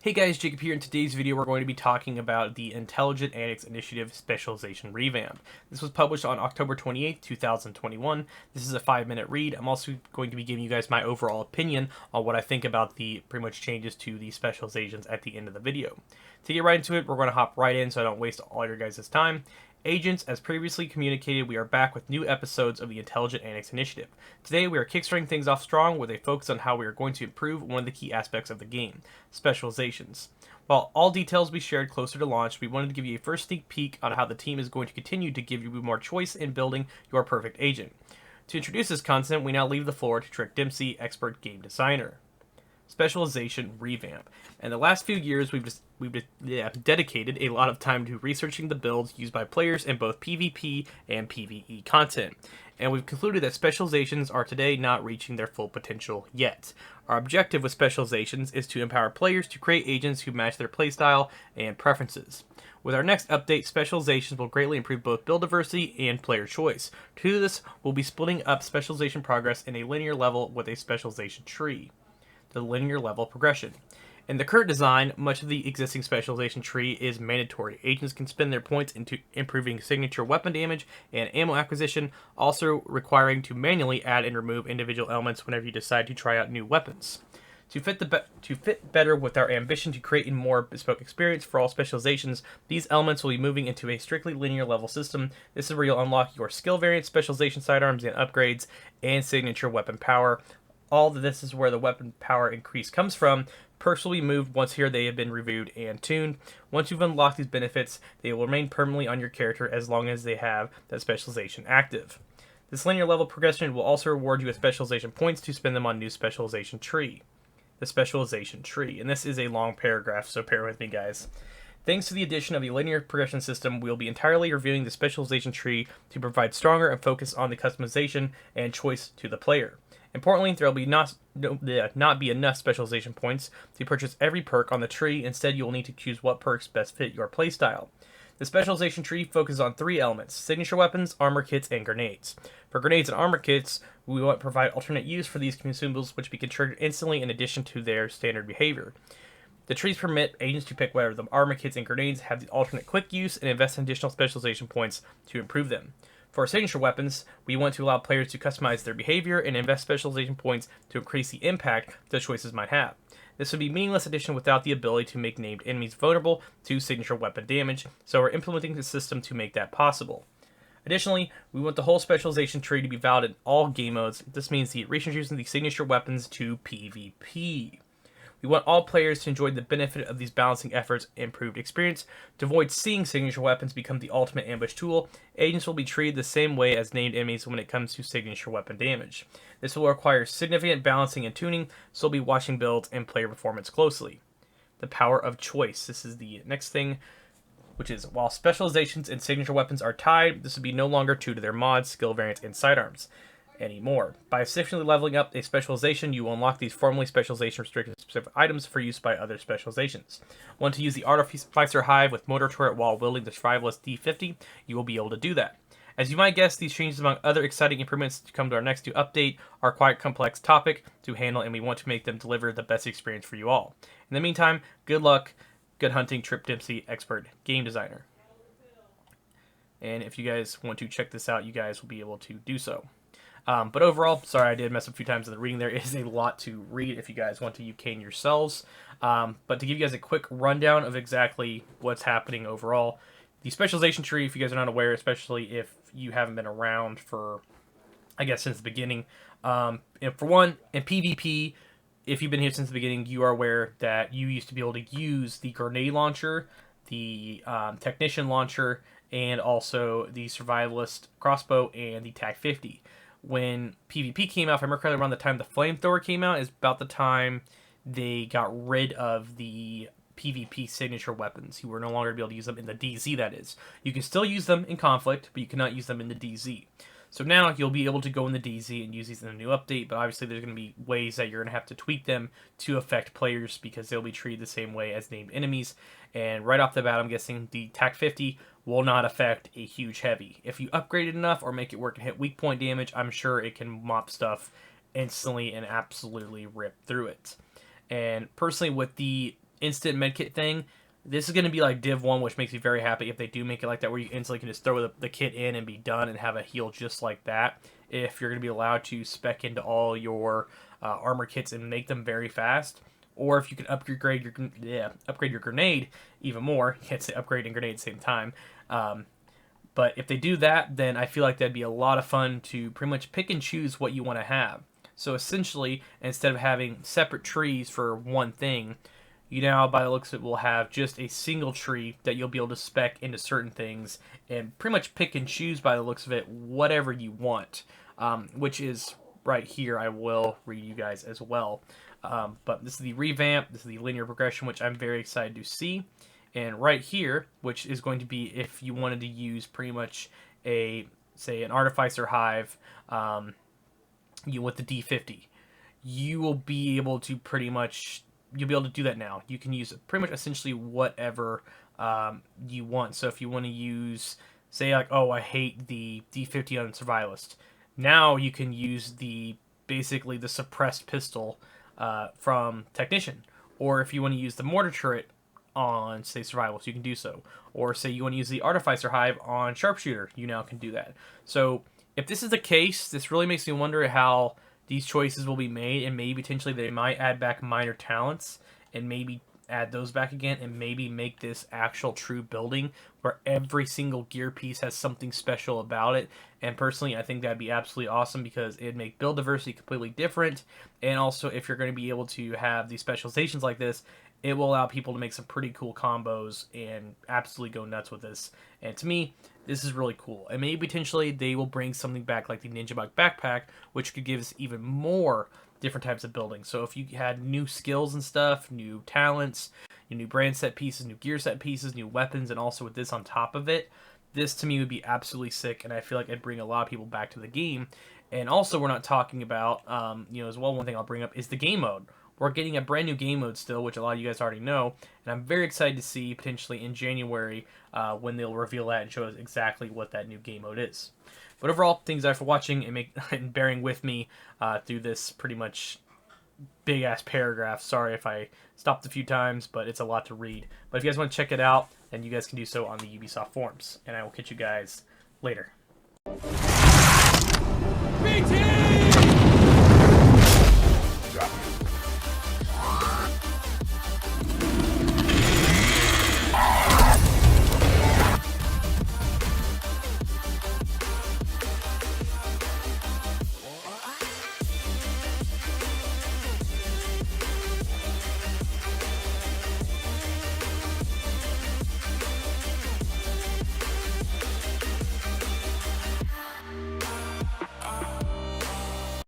Hey guys, Jacob here. In today's video, we're going to be talking about the Intelligent Annex Initiative Specialization Revamp. This was published on October 28th, 2021. This is a 5-minute read. I'm also going to be giving you guys my overall opinion on what I think about the pretty much changes to the specializations at the end of the video. To get right into it, we're going to hop right in so I don't waste all your guys' time. Agents, as previously communicated, we are back with new episodes of the Intelligent Annex Initiative. Today, we are kickstarting things off strong with a focus on how we are going to improve one of the key aspects of the game, specializations. While all details will be shared closer to launch, we wanted to give you a first sneak peek on how the team is going to continue to give you more choice in building your perfect agent. To introduce this content, we now leave the floor to Trick Dempsey, expert game designer. Specialization Revamp. In the last few years, we've dedicated a lot of time to researching the builds used by players in both PvP and PvE content, and we've concluded that specializations are today not reaching their full potential yet. Our objective with specializations is to empower players to create agents who match their playstyle and preferences. With our next update, specializations will greatly improve both build diversity and player choice. To do this, we'll be splitting up specialization progress in a linear level with a specialization tree. The linear level progression. In the current design, much of the existing specialization tree is mandatory. Agents can spend their points into improving signature weapon damage and ammo acquisition, also requiring to manually add and remove individual elements whenever you decide to try out new weapons. To fit better with our ambition to create a more bespoke experience for all specializations, these elements will be moving into a strictly linear level system. This is where you'll unlock your skill variants, specialization sidearms and upgrades, and signature weapon power. All of this is where the weapon power increase comes from. Perks will be moved once here they have been reviewed and tuned. Once you've unlocked these benefits, they will remain permanently on your character as long as they have that specialization active. This linear level progression will also reward you with specialization points to spend them on new specialization tree. The specialization tree. And this is a long paragraph, so bear with me, guys. Thanks to the addition of the linear progression system, we'll be entirely reviewing the specialization tree to provide stronger and focus on the customization and choice to the player. Importantly, there will not be enough specialization points to purchase every perk on the tree. Instead, you will need to choose what perks best fit your playstyle. The specialization tree focuses on 3 elements: signature weapons, armor kits, and grenades. For grenades and armor kits, we want to provide alternate use for these consumables, which can trigger instantly in addition to their standard behavior. The trees permit agents to pick whether the armor kits and grenades have the alternate quick use and invest in additional specialization points to improve them. For signature weapons, we want to allow players to customize their behavior and invest specialization points to increase the impact the choices might have. This would be a meaningless addition without the ability to make named enemies vulnerable to signature weapon damage, so we're implementing the system to make that possible. Additionally, we want the whole specialization tree to be valid in all game modes. This means the reintroducing the signature weapons to PvP. We want all players to enjoy the benefit of these balancing efforts and improved experience. To avoid seeing signature weapons become the ultimate ambush tool, agents will be treated the same way as named enemies when it comes to signature weapon damage. This will require significant balancing and tuning, so we'll be watching builds and player performance closely. The power of choice. This is the next thing, which is while specializations and signature weapons are tied, this will be no longer true to their mods, skill variants, and sidearms anymore. By sufficiently leveling up a specialization, you will unlock these formerly specialization restricted specific items for use by other specializations. Want to use the Artificer Hive with motor turret while wielding the Survivalist D50? You will be able to do that. As you might guess, these changes, among other exciting improvements to come to our next new update, are quite a complex topic to handle, and we want to make them deliver the best experience for you all. In the meantime, good luck, good hunting, Trick Dempsey, expert game designer. And if you guys want to check this out, you guys will be able to do so. But overall, sorry I did mess up a few times in the reading there. It is a lot to read if you guys want to UCane yourselves. But to give you guys a quick rundown of exactly what's happening overall, the specialization tree, if you guys are not aware, especially if you haven't been around for, I guess, since the beginning. And for one, in PvP, if you've been here since the beginning, you are aware that you used to be able to use the grenade launcher, the technician launcher, and also the survivalist crossbow and the TAC-50. When PvP came out, if I remember correctly, around the time the flamethrower came out, is about the time they got rid of the PvP signature weapons. You were no longer able to use them in the DZ, that is. You can still use them in Conflict, but you cannot use them in the DZ. So now you'll be able to go in the DZ and use these in a new update, but obviously there's going to be ways that you're going to have to tweak them to affect players because they'll be treated the same way as named enemies. And right off the bat, I'm guessing the TAC-50 will not affect a huge heavy. If you upgrade it enough or make it work and hit weak point damage, I'm sure it can mop stuff instantly and absolutely rip through it. And personally, with the instant medkit thing, this is going to be like Div 1, which makes me very happy if they do make it like that, where you instantly can just throw the kit in and be done and have a heal just like that. If you're going to be allowed to spec into all your armor kits and make them very fast, or if you can upgrade your grenade even more. You can't say upgrade and grenade at the same time. But if they do that, then I feel like that'd be a lot of fun to pretty much pick and choose what you want to have. So essentially, instead of having separate trees for one thing, you now, by the looks of it, will have just a single tree that you'll be able to spec into certain things and pretty much pick and choose, by the looks of it, whatever you want, which is right here. I will read you guys as well. But this is the revamp. This is the linear progression, which I'm very excited to see. And right here, which is going to be if you wanted to use pretty much say an Artificer Hive with the D50, you will be able to you'll be able to do that now. You can use pretty much essentially whatever you want. So if you want to use, say like, oh, I hate the D50 on Survivalist, now you can use basically the suppressed pistol from Technician. Or if you want to use the mortar turret on, say, Survivalist, you can do so. Or say you want to use the Artificer Hive on Sharpshooter, you now can do that. So if this is the case, this really makes me wonder how these choices will be made, and maybe potentially they might add back minor talents and maybe add those back again, and maybe make this actual true building where every single gear piece has something special about it. And personally, I think that'd be absolutely awesome, because it'd make build diversity completely different. And also, if you're going to be able to have these specializations like this, it will allow people to make some pretty cool combos and absolutely go nuts with this. And to me, this is really cool. And maybe potentially they will bring something back like the Ninja Bug Backpack, which could give us even more different types of building. So if you had new skills and stuff, new talents, new brand set pieces, new gear set pieces, new weapons, and also with this on top of it, this to me would be absolutely sick, and I feel like it'd bring a lot of people back to the game. And also, we're not talking about, as well, one thing I'll bring up is the game mode. We're getting a brand new game mode still, which a lot of you guys already know, and I'm very excited to see potentially in January when they'll reveal that and show us exactly what that new game mode is. But overall, thanks guys for watching and bearing with me through this pretty much big ass paragraph. Sorry if I stopped a few times, but it's a lot to read. But if you guys want to check it out, then you guys can do so on the Ubisoft forums, and I will catch you guys later.